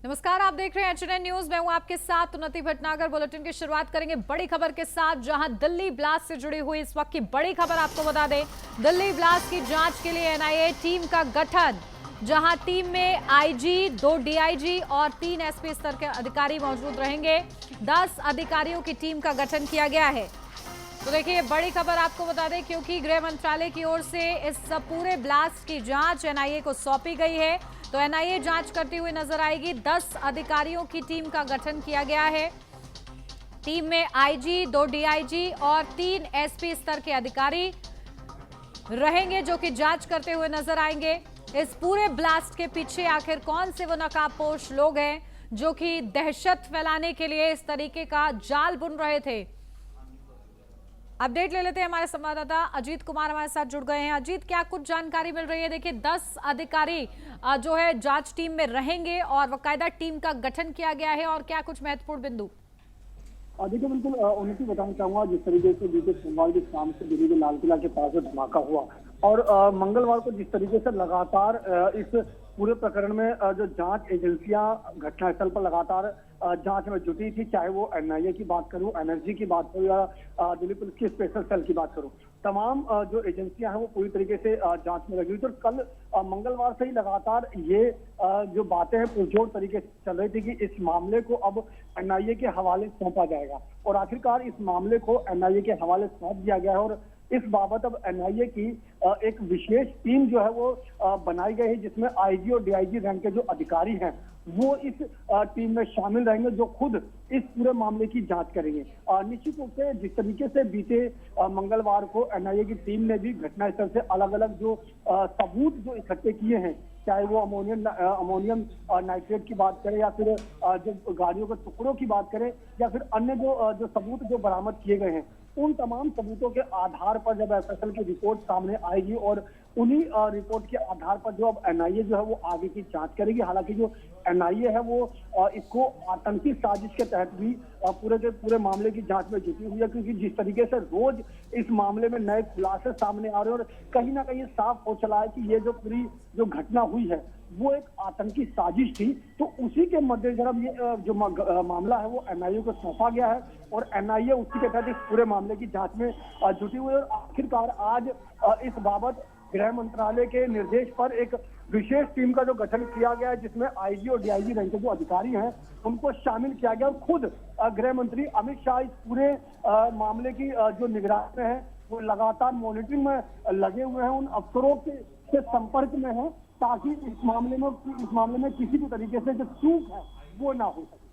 नमस्कार, आप देख रहे हैं एचएनएन न्यूज। मैं हूं आपके साथ उन्नति भटनागर। बुलेटिन की शुरुआत करेंगे बड़ी खबर के साथ, जहां दिल्ली ब्लास्ट से जुड़ी हुई इस वक्त की बड़ी खबर आपको बता दें। दिल्ली ब्लास्ट की जांच के लिए एनआईए टीम का गठन, जहां टीम में आईजी, 2 डीआईजी और 3 एसपी स्तर के अधिकारी मौजूद रहेंगे। 10 अधिकारियों की टीम का गठन किया गया है। तो देखिए, बड़ी खबर आपको बता दें, क्योंकि गृह मंत्रालय की ओर से इस पूरे ब्लास्ट की जांच एनआईए को सौंपी गई है। तो एनआईए जांच करती हुई नजर आएगी। 10 अधिकारियों की टीम का गठन किया गया है। टीम में आईजी, 2 डीआईजी और 3 एसपी स्तर के अधिकारी रहेंगे, जो कि जांच करते हुए नजर आएंगे। इस पूरे ब्लास्ट के पीछे आखिर कौन से वो नकाबपोश लोग हैं जो कि दहशत फैलाने के लिए इस तरीके का जाल बुन रहे थे। अपडेट ले लेते हैं, हमारे संवाददाता अजीत कुमार हमारे साथ जुड़ गए हैं। अजीत, क्या कुछ जानकारी मिल रही है? देखिए, 10 अधिकारी जो है जांच टीम में रहेंगे और बाकायदा टीम का गठन किया गया है, और क्या कुछ महत्वपूर्ण बिंदु? देखिए, बिल्कुल उन्नति बताना चाहूंगा। जिस तरीके से बीते सोमवार की शाम से दिल्ली के लाल किला के पास जो धमाका हुआ और मंगलवार को जिस तरीके से लगातार इस पूरे प्रकरण में जो जांच एजेंसियां घटनास्थल पर लगातार जांच में जुटी थी, चाहे वो एनआईए की बात करूं, एनर्जी की बात करूं या दिल्ली पुलिस की स्पेशल सेल की बात करूं, तमाम जो एजेंसियां हैं वो पूरी तरीके से जांच में लगी हुई थी। और कल मंगलवार से ही लगातार ये जो बातें हैं पुरजोर तरीके से चल रही थी कि इस मामले को अब एनआईए के हवाले सौंपा जाएगा, और आखिरकार इस मामले को एनआईए के हवाले सौंप दिया गया है। और इस बाबत अब एनआईए की एक विशेष टीम जो है वो बनाई गई है, जिसमें आईजी और डीआईजी रैंक के जो अधिकारी हैं वो इस टीम में शामिल रहेंगे, जो खुद इस पूरे मामले की जांच करेंगे। निश्चित रूप से जिस तरीके से बीते मंगलवार को एनआईए की टीम ने भी घटनास्थल से अलग अलग जो सबूत जो इकट्ठे किए हैं, चाहे वो अमोनियम नाइट्रेट की बात करें या फिर जो गाड़ियों के टुकड़ों की बात करें या फिर अन्य जो सबूत जो बरामद किए गए हैं, उन तमाम सबूतों के आधार पर जब एफएसएल की रिपोर्ट सामने आएगी और उन्हीं रिपोर्ट के आधार पर जो अब एनआईए जो है वो आगे की जांच करेगी। हालांकि जो एनआईए है वो इसको आतंकी साजिश के तहत भी पूरे के पूरे मामले की जांच में जुटी हुई है, क्योंकि जिस तरीके से रोज इस मामले में नए खुलासे सामने आ रहे हैं और कहीं ना कहीं साफ हो चला है कि ये जो पूरी जो घटना हुई है वो एक आतंकी साजिश थी। तो उसी के मद्देनजर अब ये जो मामला है वो एनआईए को सौंपा गया है और एनआईए उसी के तहत इस पूरे मामले की जांच में जुटी हुई है। और आखिरकार आज इस बाबत गृह मंत्रालय के निर्देश पर एक विशेष टीम का जो गठन किया गया है, जिसमें आईजी और डीआईजी रैंक के जो अधिकारी हैं उनको शामिल किया गया। और खुद गृह मंत्री अमित शाह इस पूरे मामले की जो निगरानी में है वो लगातार मॉनिटरिंग में लगे हुए हैं, उन अफसरों के संपर्क में है, ताकि इस मामले में किसी भी तरीके से जो चूक है वो ना हो सके।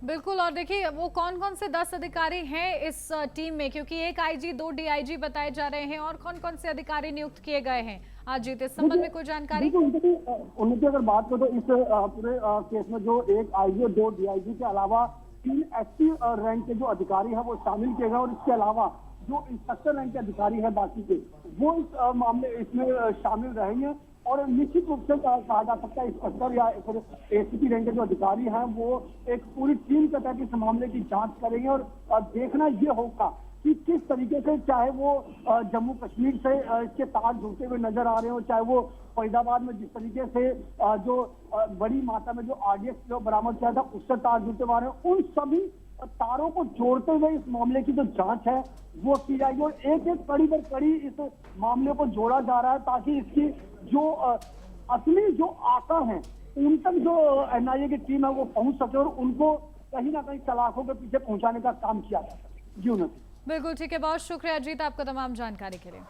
बिल्कुल। और देखिए, वो कौन कौन से 10 अधिकारी हैं इस टीम में, क्योंकि एक आईजी, 2 डीआईजी बताए जा रहे हैं, और कौन कौन से अधिकारी नियुक्त किए गए हैं? आज इस संबंध में कोई जानकारी? उनकी अगर बात करें तो इस पूरे केस में जो एक आईजी और 2 डीआईजी के अलावा 3 एसपी रैंक के जो अधिकारी हैं वो शामिल किए गए, और इसके अलावा जो इंस्पेक्टर रैंक के अधिकारी हैं बाकी के, वो इस मामले इसमें शामिल रहेंगे। और निश्चित रूप से कहा जा सकता है इंस्पेक्टर या फिर एसीपी रैंक के जो अधिकारी हैं वो एक पूरी टीम के तहत इस मामले की जांच करेंगे। और देखना ये होगा कि किस तरीके से, चाहे वो जम्मू कश्मीर से इसके तार जुड़ते हुए नजर आ रहे हो, चाहे वो फरीदाबाद में जिस तरीके से जो बड़ी मात्रा में जो आरडीएक्स जो बरामद किया था उससे तार जुड़ते हुए आ रहे हैं, उन सभी तारों को जोड़ते हुए इस मामले की जो जांच है वो की जाएगी। और एक एक कड़ी पर कड़ी इस मामले को जोड़ा जा रहा है, ताकि इसकी जो असली जो आका हैं उन तक जो एनआईए की टीम है वो पहुंच सके और उनको कहीं ना कहीं सलाखों के पीछे पहुंचाने का काम किया जा सके। जी उन्नति। बिल्कुल ठीक है, बहुत शुक्रिया अजीत आपका तमाम जानकारी के लिए।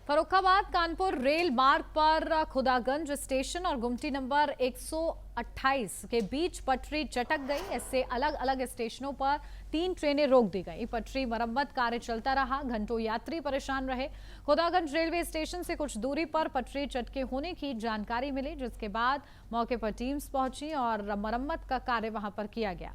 फर्रुखाबाद कानपुर रेल मार्ग पर खुदागंज स्टेशन और गुमटी नंबर 128 के बीच पटरी चटक गई। इससे अलग अलग स्टेशनों पर 3 ट्रेनें रोक दी गई। पटरी मरम्मत कार्य चलता रहा, घंटों यात्री परेशान रहे। खुदागंज रेलवे स्टेशन से कुछ दूरी पर पटरी चटके होने की जानकारी मिली, जिसके बाद मौके पर टीम्स पहुंची और मरम्मत का कार्य वहां पर किया गया।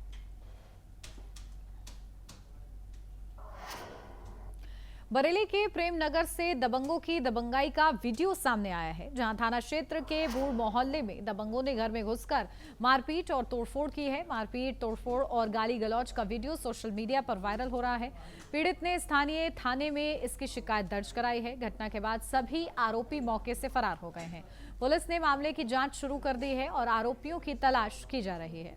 बरेली के प्रेम नगर से दबंगों की दबंगाई का वीडियो सामने आया है, जहां थाना क्षेत्र के बूढ़ मोहल्ले में दबंगों ने घर में घुसकर मारपीट और तोड़फोड़ की है। मारपीट, तोड़फोड़ और गाली गलौज का वीडियो सोशल मीडिया पर वायरल हो रहा है। पीड़ित ने स्थानीय थाने में इसकी शिकायत दर्ज कराई है। घटना के बाद सभी आरोपी मौके से फरार हो गए हैं। पुलिस ने मामले की जांच शुरू कर दी है और आरोपियों की तलाश की जा रही है।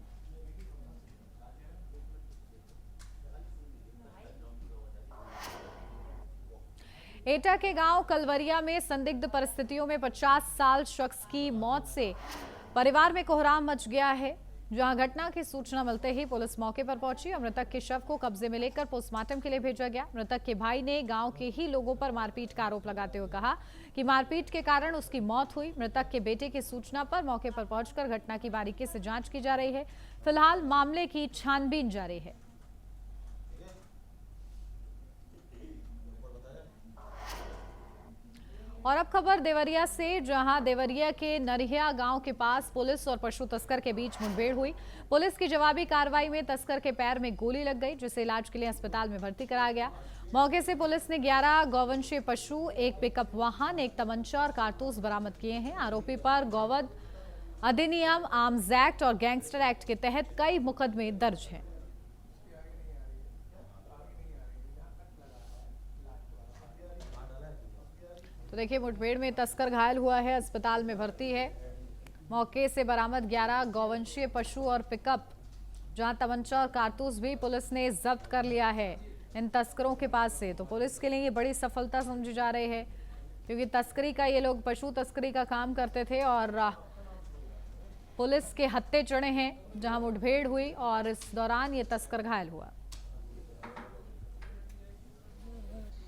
एटा के गांव कलवरिया में संदिग्ध परिस्थितियों में 50 साल शख्स की मौत से परिवार में कोहराम मच गया है। जहां घटना की सूचना मिलते ही पुलिस मौके पर पहुंची और मृतक के शव को कब्जे में लेकर पोस्टमार्टम के लिए भेजा गया। मृतक के भाई ने गांव के ही लोगों पर मारपीट का आरोप लगाते हुए कहा कि मारपीट के कारण उसकी मौत हुई। मृतक के बेटे की सूचना पर मौके पर पहुंचकर घटना की बारीकी से जांच की जा रही है। फिलहाल मामले की छानबीन जारी है। और अब खबर देवरिया से, जहां देवरिया के नरिया गांव के पास पुलिस और पशु तस्कर के बीच मुठभेड़ हुई। पुलिस की जवाबी कार्रवाई में तस्कर के पैर में गोली लग गई, जिसे इलाज के लिए अस्पताल में भर्ती कराया गया। मौके से पुलिस ने 11 गौवंशीय पशु, एक पिकअप वाहन, एक तमंचा और कारतूस बरामद किए हैं। आरोपी पर गौवध अधिनियम, आर्म्स एक्ट और गैंगस्टर एक्ट के तहत कई मुकदमे दर्ज हैं। तो देखिए, मुठभेड़ में तस्कर घायल हुआ है, अस्पताल में भर्ती है। मौके से बरामद 11 गौवंशीय पशु और पिकअप, जहां तमंचा और कारतूस भी पुलिस ने जब्त कर लिया है इन तस्करों के पास से। तो पुलिस के लिए ये बड़ी सफलता समझी जा रही है, क्योंकि तस्करी का ये लोग पशु तस्करी का काम करते थे और पुलिस के हत्थे चढ़े हैं, जहां मुठभेड़ हुई और इस दौरान ये तस्कर घायल हुआ।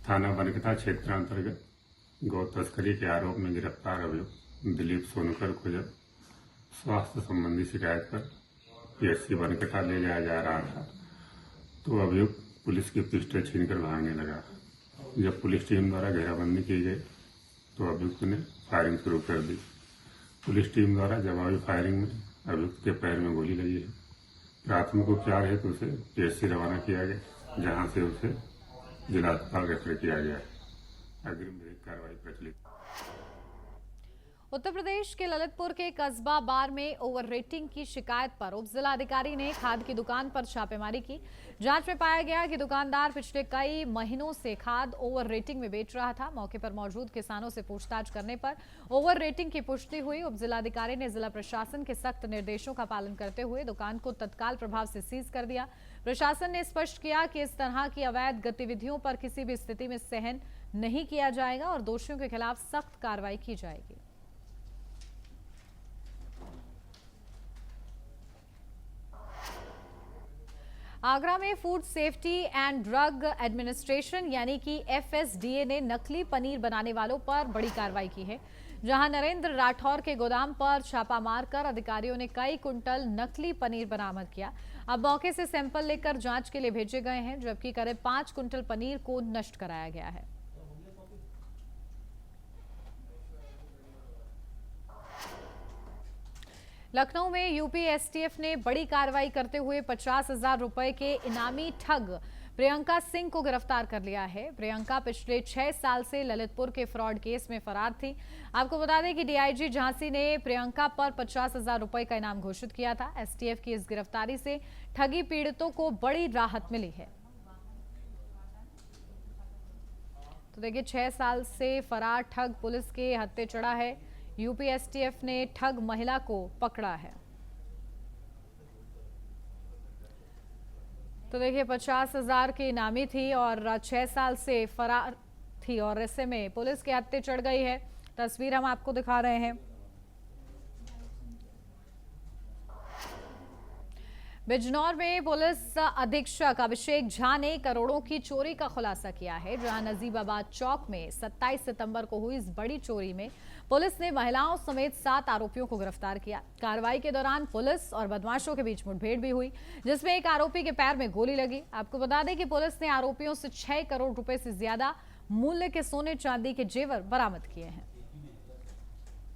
थाना बनकटा क्षेत्र अंतर्गत गौ तस्करी के आरोप में गिरफ्तार अभियुक्त दिलीप सोनकर को जब स्वास्थ्य संबंधी शिकायत पर पीएचसी बनकटा ले जाया जा रहा था, तो अभियुक्त पुलिस की पिस्टल छीनकर भागने लगा। जब पुलिस टीम द्वारा घेराबंदी की गई तो अभियुक्त ने फायरिंग शुरू कर दी। पुलिस टीम द्वारा जवाबी फायरिंग में अभियुक्त के पैर में गोली लगी है। प्राथमिक उपचार हेतु उसे पीएचसी रवाना किया गया, जहां से उसे जिला अस्पताल रेफर किया गया है। अग्रिम विधिक कार्रवाई प्रचलित। उत्तर प्रदेश के ललितपुर के कस्बा बार में ओवर रेटिंग की शिकायत पर उप जिलाधिकारी ने खाद की दुकान पर छापेमारी की। जांच में पाया गया कि दुकानदार पिछले कई महीनों से खाद ओवर रेटिंग में बेच रहा था। मौके पर मौजूद किसानों से पूछताछ करने पर ओवर रेटिंग की पुष्टि हुई। उप जिलाधिकारी ने जिला प्रशासन के सख्त निर्देशों का पालन करते हुए दुकान को तत्काल प्रभाव से सीज कर दिया। प्रशासन ने स्पष्ट किया कि इस तरह की अवैध गतिविधियों पर किसी भी स्थिति में सहन नहीं किया जाएगा और दोषियों के खिलाफ सख्त कार्रवाई की जाएगी। आगरा में food safety and drug administration यानी कि FSDA ने नकली पनीर बनाने वालों पर बड़ी कार्रवाई की है। जहां नरेंद्र राठौर के गोदाम पर छापा मारकर अधिकारियों ने कई कुंटल नकली पनीर बरामद किया। अब मौके से सैंपल लेकर जांच के लिए भेजे गए हैं, जबकि करीब 5 कुंटल पनीर को नष्ट कराया गया है। लखनऊ में यूपी एसटीएफ ने बड़ी कार्रवाई करते हुए 50,000 रुपए के इनामी ठग प्रियंका सिंह को गिरफ्तार कर लिया है। प्रियंका पिछले 6 साल से ललितपुर के फ्रॉड केस में फरार थी। आपको बता दें कि डीआईजी झांसी ने प्रियंका पर 50,000 रुपए का इनाम घोषित किया था। एसटीएफ की इस गिरफ्तारी से ठगी पीड़ितों को बड़ी राहत मिली है। तो देखिए, 6 साल से फरार ठग पुलिस के हत्थे चढ़ा है। यूपी एसटीएफ ने ठग महिला को पकड़ा है। तो देखिए, 50,000 की इनामी थी और 6 साल से फरार थी और ऐसे में पुलिस के हत्थे चढ़ गई है। तस्वीर हम आपको दिखा रहे हैं। बिजनौर में पुलिस अधीक्षक अभिषेक झा ने करोड़ों की चोरी का खुलासा किया है। जहां नजीबाबाद चौक में 27 सितंबर को हुई इस बड़ी चोरी में पुलिस ने महिलाओं समेत 7 आरोपियों को गिरफ्तार किया। कार्रवाई के दौरान पुलिस और बदमाशों के बीच मुठभेड़ भी हुई, जिसमें एक आरोपी के पैर में गोली लगी। आपको बता दें कि पुलिस ने आरोपियों से 6 करोड़ रुपए से ज्यादा मूल्य के सोने चांदी के जेवर बरामद किए हैं।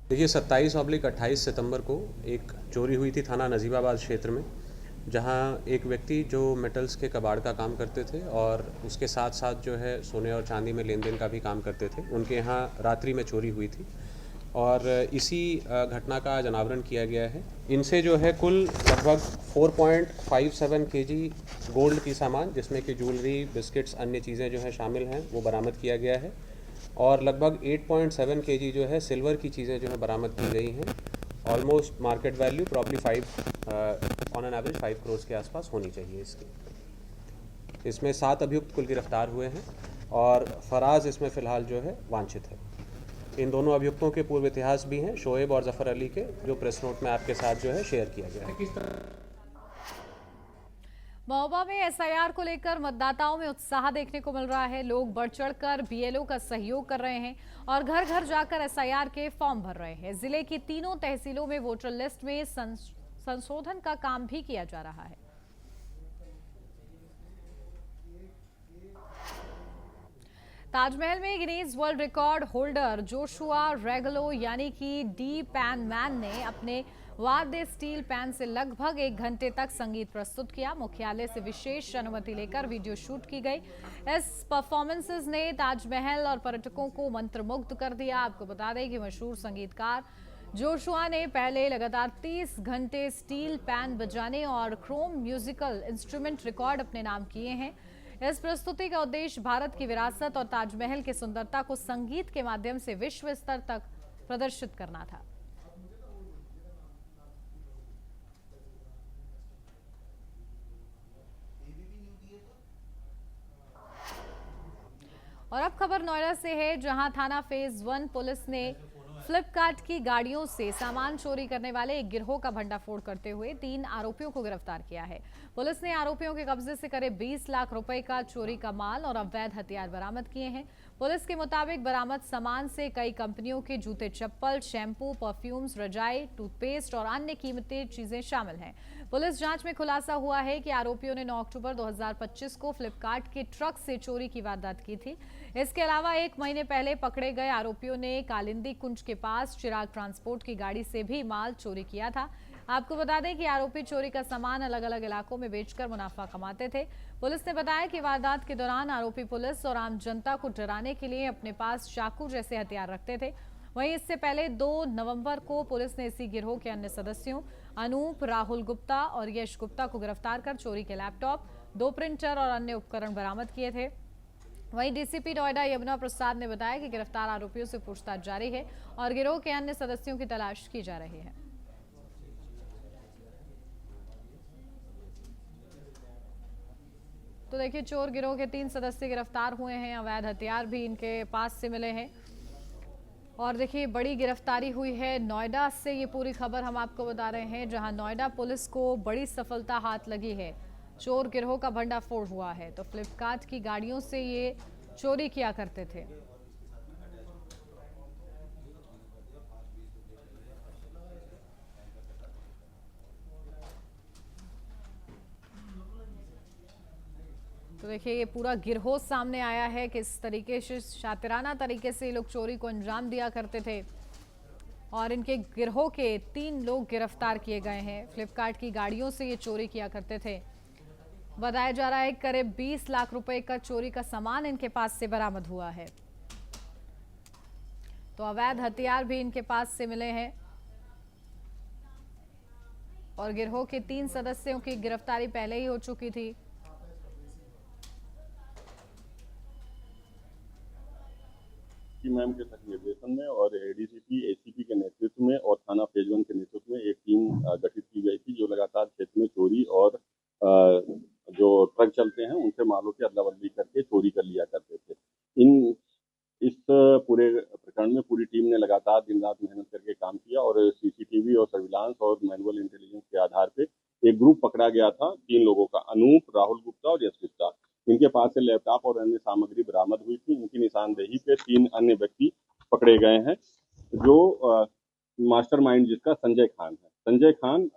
देखिए, 27/28 सितंबर को एक चोरी हुई थी थाना नजीबाबाद क्षेत्र में, जहां एक व्यक्ति जो मेटल्स के कबाड़ का काम करते थे और उसके साथ साथ जो है सोने और चांदी में लेन देन का भी काम करते थे, उनके यहाँ रात्रि में चोरी हुई थी और इसी घटना का आज अनावरण किया गया है। इनसे जो है कुल लगभग 4.57 केजी गोल्ड की सामान, जिसमें कि ज्वेलरी, बिस्किट्स, अन्य चीज़ें जो है शामिल हैं, वो बरामद किया गया है और लगभग 8.7 केजी जो है सिल्वर की चीज़ें जो है बरामद की गई हैं। Almost market value probably 5 on an average 5 crore के आसपास होनी चाहिए इसकी। इसमें 7 अभियुक्त कुल गिरफ्तार हुए हैं और फराज इसमें फ़िलहाल जो है वांछित है। इन दोनों अभियुक्तों के पूर्व इतिहास भी हैं, शोएब और जफर अली के, जो प्रेस नोट में आपके साथ जो है शेयर किया गया है। महोबा में एसआईआर को लेकर मतदाताओं में उत्साह देखने को मिल रहा है। लोग बढ़ चढ़कर बीएलओ का सहयोग कर रहे हैं और घर घर जाकर एसआईआर के फॉर्म भर रहे हैं। जिले की तीनों तहसीलों में वोटर लिस्ट में संशोधन का काम भी किया जा रहा है। ताजमहल में Guinness world record holder Joshua Reglo यानी कि डी पैन मैन ने अपने वाद्य स्टील पैन से लगभग 1 घंटे तक संगीत प्रस्तुत किया। मुख्यालय से विशेष अनुमति लेकर वीडियो शूट की गई। इस परफॉर्मेंसेस ने ताजमहल और पर्यटकों को मंत्रमुग्ध कर दिया। आपको बता दें कि मशहूर संगीतकार जोशुआ ने पहले लगातार 30 घंटे स्टील पैन बजाने और क्रोम म्यूजिकल इंस्ट्रूमेंट रिकॉर्ड अपने नाम किए हैं। इस प्रस्तुति का उद्देश्य भारत की विरासत और ताजमहल की सुंदरता को संगीत के माध्यम से विश्व स्तर तक प्रदर्शित करना था। और अब खबर नोएडा से है, जहां थाना फेज 1 पुलिस ने फ्लिपकार्ट की गाड़ियों से सामान चोरी करने वाले एक गिरोह का भंडाफोड़ करते हुए 3 आरोपियों को गिरफ्तार किया है। पुलिस ने आरोपियों के कब्जे से करीब 20 लाख रुपए का चोरी का माल और अवैध हथियार बरामद किए हैं। पुलिस के मुताबिक बरामद सामान से कई कंपनियों के जूते, चप्पल, शैम्पू, परफ्यूम्स, रजाई, टूथपेस्ट और अन्य कीमती चीजें शामिल हैं। पुलिस जांच में खुलासा हुआ है कि आरोपियों ने 9 अक्टूबर 2025 को फ्लिपकार्ट के ट्रक से चोरी की वारदात की थी। इसके अलावा 1 महीने पहले पकड़े गए आरोपियों ने कालिंदी कुंज के पास चिराग ट्रांसपोर्ट की गाड़ी से भी माल चोरी किया था। आपको बता दें कि आरोपी चोरी का सामान अलग अलग इलाकों में बेचकर मुनाफा कमाते थे। पुलिस ने बताया कि वारदात के दौरान आरोपी पुलिस और आम जनता को डराने के लिए अपने पास चाकू जैसे हथियार रखते थे। वहीं इससे पहले 2 नवंबर को पुलिस ने इसी गिरोह के अन्य सदस्यों अनूप, राहुल गुप्ता और यश गुप्ता को गिरफ्तार कर चोरी के लैपटॉप, 2 प्रिंटर और अन्य उपकरण बरामद किए थे। वहीं डीसीपी नोएडा यमुना प्रसाद ने बताया कि गिरफ्तार आरोपियों से पूछताछ जारी है और गिरोह के अन्य सदस्यों की तलाश की जा रही है। तो देखिए, चोर गिरोह के 3 सदस्य गिरफ्तार हुए हैं। अवैध हथियार भी इनके पास से मिले हैं और देखिए बड़ी गिरफ्तारी हुई है। नोएडा से ये पूरी खबर हम आपको बता रहे हैं, जहां नोएडा पुलिस को बड़ी सफलता हाथ लगी है। चोर गिरोह का भंडाफोड़ हुआ है। तो फ्लिपकार्ट की गाड़ियों से ये चोरी किया करते थे। तो देखिए ये पूरा गिरोह सामने आया है, किस तरीके से शातिराना तरीके से ये लोग चोरी को अंजाम दिया करते थे और इनके गिरोह के 3 लोग गिरफ्तार किए गए हैं। फ्लिपकार्ट की गाड़ियों से ये चोरी किया करते थे। बताया जा रहा है करीब 20 लाख रुपए का चोरी का सामान इनके पास से बरामद हुआ है। तो अवैध हथियार भी इनके पास से मिले हैं और गिरोह के 3 सदस्यों की गिरफ्तारी पहले ही हो चुकी थी। मैम के सख्त निर्देशन में और एडीसीपी, एसीपी के नेतृत्व में और थाना फेज 1 के नेतृत्व में एक टीम गठित की गई थी, जो लगातार क्षेत्र में चोरी और जो ट्रक चलते हैं उनसे मालों की अदला बदली करके चोरी कर लिया करते थे। इस पूरे प्रकरण में पूरी टीम ने लगातार दिन रात मेहनत करके काम किया और सीसीटीवी और सर्विलांस और मैनुअल इंटेलिजेंस के आधार पे एक ग्रुप पकड़ा गया था 3 लोगों का, अनूप, राहुल गुप्ता और यश गुप्ता। इनके पास से लैपटॉप और अन्य सामग्री बरामद हुई थी। इनकी निशानदेही पे 3 अन्य व्यक्ति पकड़े गए हैं, जो मास्टरमाइंड जिसका संजय खान है। संजय खान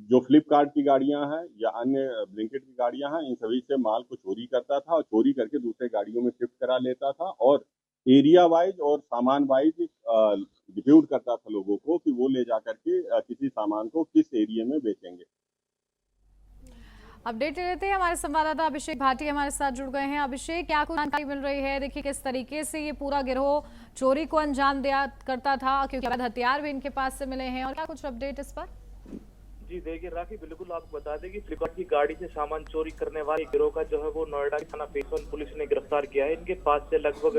जो फ्लिपकार्ट की गाड़ियां हैं या अन्य ब्लिंकिट की गाड़ियां हैं, इन सभी से माल को चोरी करता था और चोरी करके दूसरे गाड़ियों में शिफ्ट करा लेता था और एरिया वाइज और सामान वाइज डिस्ट्रीब्यूट करता था लोगों को कि वो ले जाकर के किसी सामान को किस एरिया में बेचेंगे। अपडेट लेते हैं, हमारे संवाददाता अभिषेक भाटी हमारे साथ जुड़ गए हैं। अभिषेक, क्या कुछ जानकारी मिल रही है? देखिए किस तरीके से ये पूरा गिरोह चोरी को अंजाम दिया करता था, क्योंकि अवैध हथियार भी इनके पास से मिले हैं, और क्या कुछ अपडेट इस पर? जी देखिए राखी, बिल्कुल आपको बता दें कि फ्लिपकार्ट की गाड़ी से सामान चोरी करने वाले गिरोह का जो है वो नोएडा थाना फेज 1 पुलिस ने गिरफ्तार किया है। इनके पास से लगभग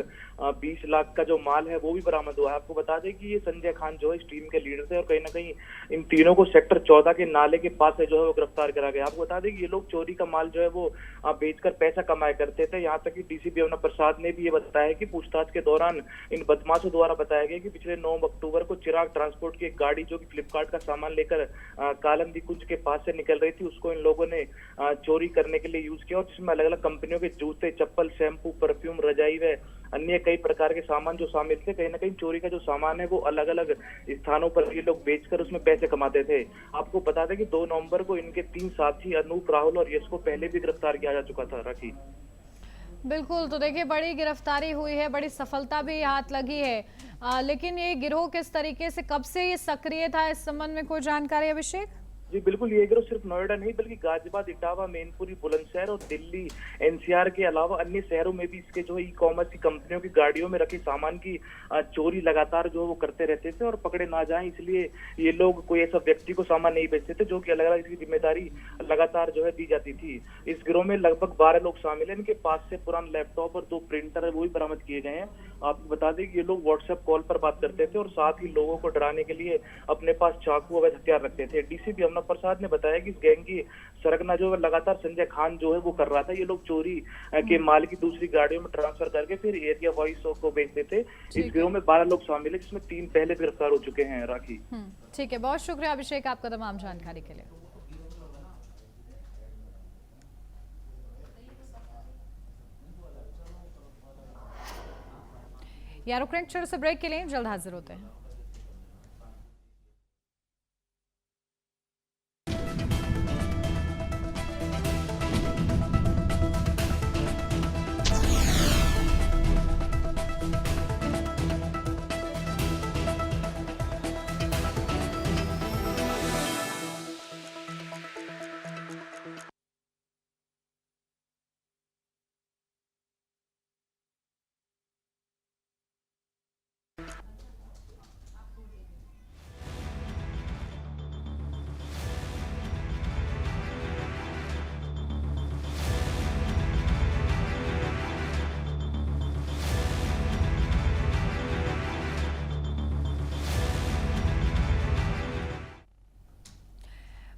20 लाख का जो माल है वो भी बरामद हुआ है। आपको बता दें कि ये संजय खान जो है इस टीम के लीडर थे और कहीं ना कहीं इन तीनों को सेक्टर 14 के नाले के पास से जो है वो गिरफ्तार करा गया। आपको बता दें कि ये लोग चोरी का माल जो है वो बेचकर पैसा कमाया करते थे। यहाँ तक कि डीसीपी अवना प्रसाद ने भी ये बताया कि पूछताछ के दौरान इन बदमाशों द्वारा बताया गया कि पिछले 9 अक्टूबर को चिराग ट्रांसपोर्ट की एक गाड़ी जो कि फ्लिपकार्ट का सामान लेकर कालंदी कुंज के पास से निकल रही थी, उसको इन लोगों ने चोरी करने के लिए यूज किया, और जिसमें अलग अलग कंपनियों के जूते, चप्पल, शैम्पू, परफ्यूम, रजाई व अन्य कई प्रकार के सामान जो शामिल थे। कहीं ना कहीं चोरी का जो सामान है वो अलग अलग स्थानों पर ये लोग बेचकर उसमें पैसे कमाते थे। आपको बता दें कि 2 नवंबर को इनके 3 साथी अनूप, राहुल और यश को पहले भी गिरफ्तार किया जा चुका था। राखी, बिल्कुल, तो देखिए बड़ी गिरफ्तारी हुई है, बड़ी सफलता भी हाथ लगी है, लेकिन ये गिरोह किस तरीके से, कब से ये सक्रिय था, इस संबंध में कोई जानकारी अभिषेक? जी बिल्कुल, ये गिरोह सिर्फ नोएडा नहीं बल्कि गाजियाबाद, इटावा, मैनपुरी, बुलंदशहर और दिल्ली एनसीआर के अलावा अन्य शहरों में भी इसके जो है ई कॉमर्स की कंपनियों की गाड़ियों में रखे सामान की चोरी लगातार जो वो करते रहते थे, और पकड़े ना जाएं इसलिए ये लोग कोई ऐसा व्यक्ति को सामान नहीं बेचते थे, जो कि अलग अलग इसकी जिम्मेदारी लगातार जो है दी जाती थी। इस गिरोह में लगभग 12 लोग शामिल हैं। इनके पास से पुराना लैपटॉप और 2 प्रिंटर है वो भी बरामद किए गए हैं। आपको बता दें कि ये लोग व्हाट्सएप कॉल पर बात करते थे और साथ ही लोगों को डराने के लिए अपने पास चाकू, अवैध हथियार रखते थे। डीसीपी अवना प्रसाद ने बताया कि इस गैंग की सरगना जो है लगातार संजय खान जो है वो कर रहा था। ये लोग चोरी के माल की दूसरी गाड़ियों में ट्रांसफर करके फिर एरिया वाइज को बेचते थे। इस गिरोह में 12 लोग शामिल है, जिसमें 3 पहले गिरफ्तार हो चुके हैं। राखी, ठीक है, बहुत शुक्रिया अभिषेक आपका तमाम जानकारी के लिए। यार छोटे से ब्रेक के लिए, जल्द हाजिर होते हैं।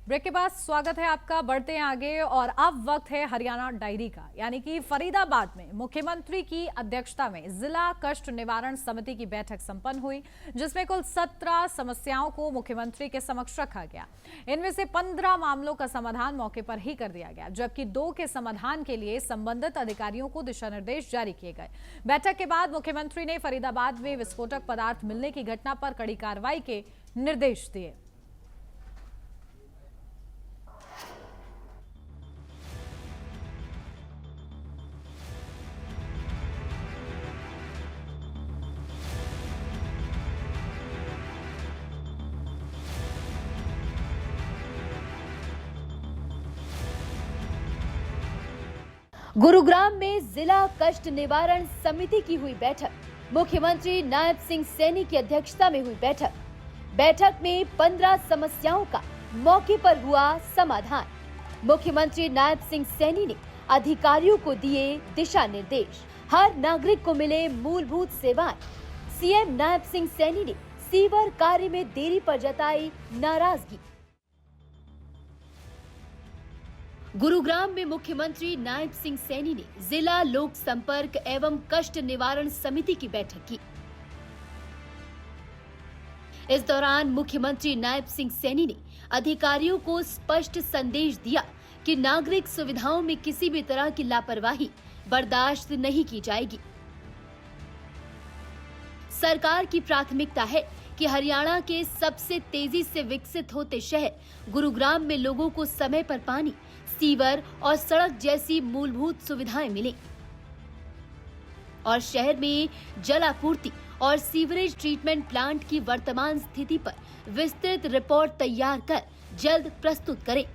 ब्रेक के बाद स्वागत है आपका। बढ़ते हैं आगे और अब वक्त है हरियाणा डायरी का, यानी कि फरीदाबाद में मुख्यमंत्री की अध्यक्षता में जिला कष्ट निवारण समिति की बैठक संपन्न हुई, जिसमें कुल 17 समस्याओं को मुख्यमंत्री के समक्ष रखा गया। इनमें से 15 मामलों का समाधान मौके पर ही कर दिया गया, जबकि 2 के समाधान के लिए संबंधित अधिकारियों को दिशा निर्देश जारी किए गए। बैठक के बाद मुख्यमंत्री ने फरीदाबाद में विस्फोटक पदार्थ मिलने की घटना पर कड़ी कार्रवाई के निर्देश दिए। गुरुग्राम में जिला कष्ट निवारण समिति की हुई बैठक। मुख्यमंत्री नायब सिंह सैनी की अध्यक्षता में हुई बैठक में 15 समस्याओं का मौके पर हुआ समाधान। मुख्यमंत्री नायब सिंह सैनी ने अधिकारियों को दिए दिशा निर्देश, हर नागरिक को मिले मूलभूत सेवाएं। सीएम नायब सिंह सैनी ने सीवर कार्य में देरी पर जताई नाराजगी। गुरुग्राम में मुख्यमंत्री नायब सिंह सैनी ने जिला लोक संपर्क एवं कष्ट निवारण समिति की बैठक की। इस दौरान मुख्यमंत्री नायब सिंह सैनी ने अधिकारियों को स्पष्ट संदेश दिया कि नागरिक सुविधाओं में किसी भी तरह की लापरवाही बर्दाश्त नहीं की जाएगी। सरकार की प्राथमिकता है कि हरियाणा के सबसे तेजी से विकसित होते शहर गुरुग्राम में लोगों को समय पर पानी, सीवर और सड़क जैसी मूलभूत सुविधाएं मिलें और शहर में जल आपूर्ति और सीवरेज ट्रीटमेंट प्लांट की वर्तमान स्थिति पर विस्तृत रिपोर्ट तैयार कर जल्द प्रस्तुत करें।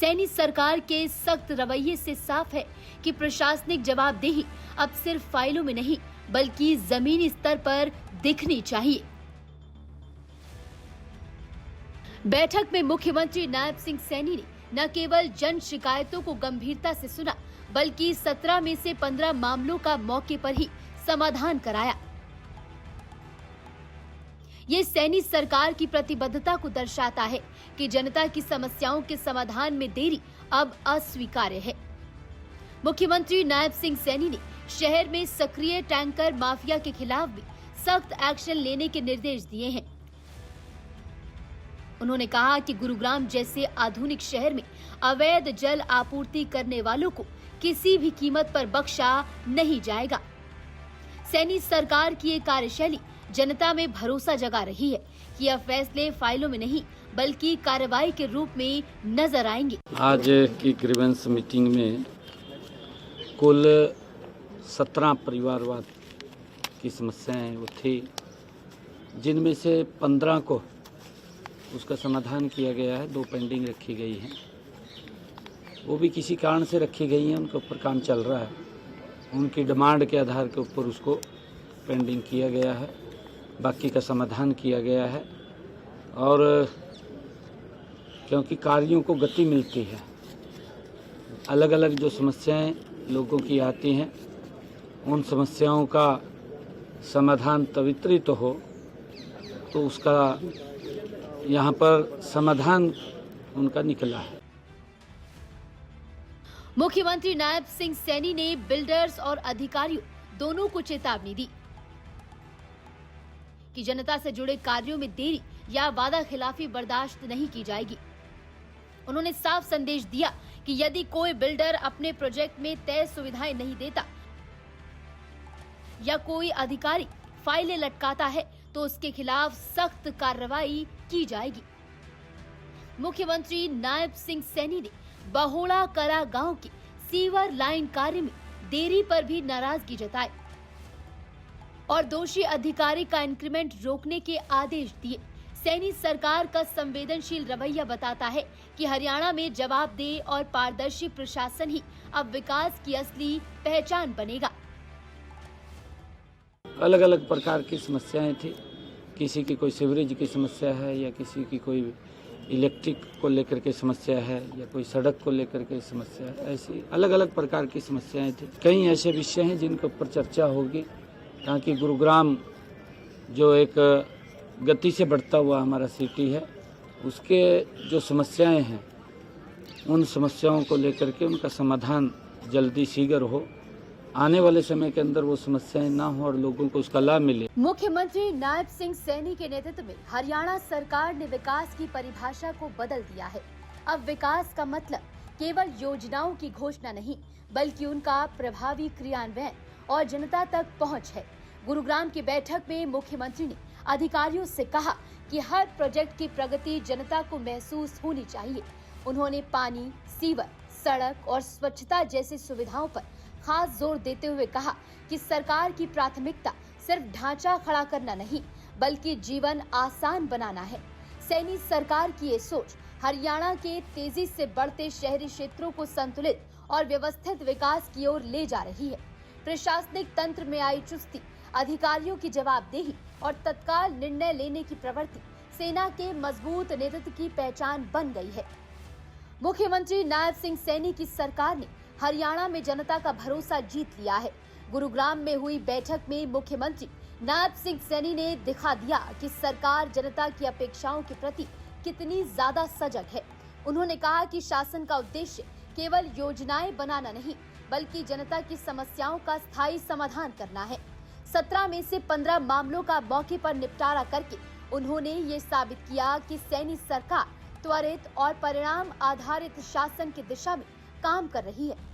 सैनी सरकार के सख्त रवैये से साफ है कि प्रशासनिक जवाबदेही अब सिर्फ फाइलों में नहीं बल्कि जमीनी स्तर पर दिखनी चाहिए। बैठक में मुख्यमंत्री नायब सिंह सैनी ने न केवल जन शिकायतों को गंभीरता से सुना बल्कि 17 में से 15 मामलों का मौके पर ही समाधान कराया। ये सैनी सरकार की प्रतिबद्धता को दर्शाता है कि जनता की समस्याओं के समाधान में देरी अब अस्वीकार्य है। मुख्यमंत्री नायब सिंह सैनी ने शहर में सक्रिय टैंकर माफिया के खिलाफ भी सख्त एक्शन लेने के निर्देश दिए हैं। उन्होंने कहा कि गुरुग्राम जैसे आधुनिक शहर में अवैध जल आपूर्ति करने वालों को किसी भी कीमत पर बख्शा नहीं जाएगा। सैनी सरकार की ये कार्यशैली जनता में भरोसा जगा रही है कि यह फैसले फाइलों में नहीं बल्कि कार्रवाई के रूप में नजर आएंगे। आज की ग्रीवेंस मीटिंग में कुल 17 परिवारवाद की समस्याएं वो थी, जिनमें से 15 को उसका समाधान किया गया है, 2 पेंडिंग रखी गई हैं। वो भी किसी कारण से रखी गई हैं, उनके ऊपर काम चल रहा है। उनकी डिमांड के आधार के ऊपर उसको पेंडिंग किया गया है, बाकी का समाधान किया गया है। और क्योंकि कार्यों को गति मिलती है, अलग अलग जो समस्याएं लोगों की आती हैं उन समस्याओं का समाधान त्वरित हो, तो उसका यहाँ पर समाधान उनका निकला है। मुख्यमंत्री नायब सिंह सैनी ने बिल्डर्स और अधिकारियों दोनों को चेतावनी दी कि जनता से जुड़े कार्यों में देरी या वादा खिलाफी बर्दाश्त नहीं की जाएगी। उन्होंने साफ संदेश दिया कि यदि कोई बिल्डर अपने प्रोजेक्ट में तय सुविधाएं नहीं देता या कोई अधिकारी फाइलें लटकाता है तो उसके खिलाफ सख्त कार्रवाई की जाएगी। मुख्यमंत्री नायब सिंह सैनी ने बहोड़ा कला गांव के सीवर लाइन कार्य में देरी पर भी नाराजगी जताई और दोषी अधिकारी का इंक्रीमेंट रोकने के आदेश दिए। सैनी सरकार का संवेदनशील रवैया बताता है कि हरियाणा में जवाबदेह और पारदर्शी प्रशासन ही अब विकास की असली पहचान बनेगा। अलग अलग प्रकार की समस्याएं थी, किसी की कोई सीवरेज की समस्या है या किसी की कोई इलेक्ट्रिक को लेकर के समस्या है या कोई सड़क को लेकर के समस्या है। ऐसी अलग अलग प्रकार की समस्याएं थी। कई ऐसे विषय हैं जिनके ऊपर चर्चा होगी ताकि गुरुग्राम जो एक गति से बढ़ता हुआ हमारा सिटी है, उसके जो समस्याएं हैं उन समस्याओं को लेकर के उनका समाधान जल्दी शीघ्र हो, आने वाले समय के अंदर वो समस्याएं ना हो और लोगों को उसका लाभ मिले। मुख्यमंत्री नायब सिंह सैनी के नेतृत्व में हरियाणा सरकार ने विकास की परिभाषा को बदल दिया है। अब विकास का मतलब केवल योजनाओं की घोषणा नहीं बल्कि उनका प्रभावी क्रियान्वयन और जनता तक पहुंच है। गुरुग्राम की बैठक में मुख्यमंत्री ने अधिकारियों से कहा कि हर प्रोजेक्ट की प्रगति जनता को महसूस होनी चाहिए। उन्होंने पानी, सीवर, सड़क और स्वच्छता जैसी सुविधाओं पर खास जोर देते हुए कहा कि सरकार की प्राथमिकता सिर्फ ढांचा खड़ा करना नहीं बल्कि जीवन आसान बनाना है। सैनी सरकार की ये सोच हरियाणा के तेजी से बढ़ते शहरी क्षेत्रों को संतुलित और व्यवस्थित विकास की ओर ले जा रही है। प्रशासनिक तंत्र में आई चुस्ती, अधिकारियों की जवाबदेही और तत्काल निर्णय लेने की प्रवृत्ति सेना के मजबूत नेतृत्व की पहचान बन गई है। मुख्यमंत्री नायब सिंह सैनी की सरकार ने हरियाणा में जनता का भरोसा जीत लिया है। गुरुग्राम में हुई बैठक में मुख्यमंत्री नायब सिंह सैनी ने दिखा दिया कि सरकार जनता की अपेक्षाओं के प्रति कितनी ज्यादा सजग है। उन्होंने कहा कि शासन का उद्देश्य केवल योजनाएं बनाना नहीं बल्कि जनता की समस्याओं का स्थायी समाधान करना है। 17 में से 15 मामलों का मौके पर निपटारा करके उन्होंने ये साबित किया कि सैनी सरकार त्वरित और परिणाम आधारित शासन की दिशा में काम कर रही है।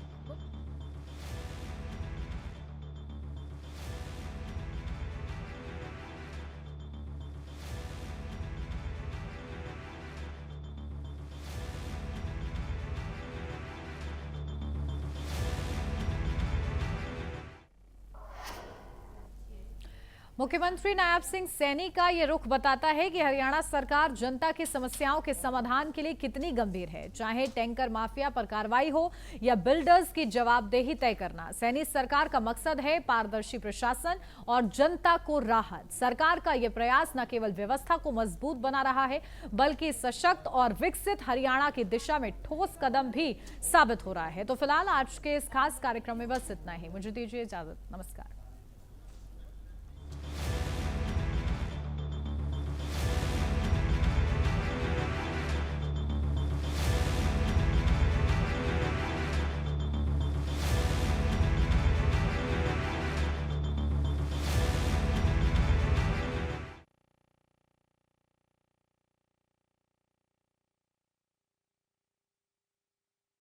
मुख्यमंत्री नायब सिंह सैनी का ये रुख बताता है कि हरियाणा सरकार जनता की समस्याओं के समाधान के लिए कितनी गंभीर है, चाहे टैंकर माफिया पर कार्रवाई हो या बिल्डर्स की जवाबदेही तय करना। सैनी सरकार का मकसद है पारदर्शी प्रशासन और जनता को राहत। सरकार का यह प्रयास न केवल व्यवस्था को मजबूत बना रहा है, बल्कि सशक्त और विकसित हरियाणा की दिशा में ठोस कदम भी साबित हो रहा है। तो फिलहाल आज के इस खास कार्यक्रम में बस इतना ही। मुझे दीजिए इजाजत। नमस्कार।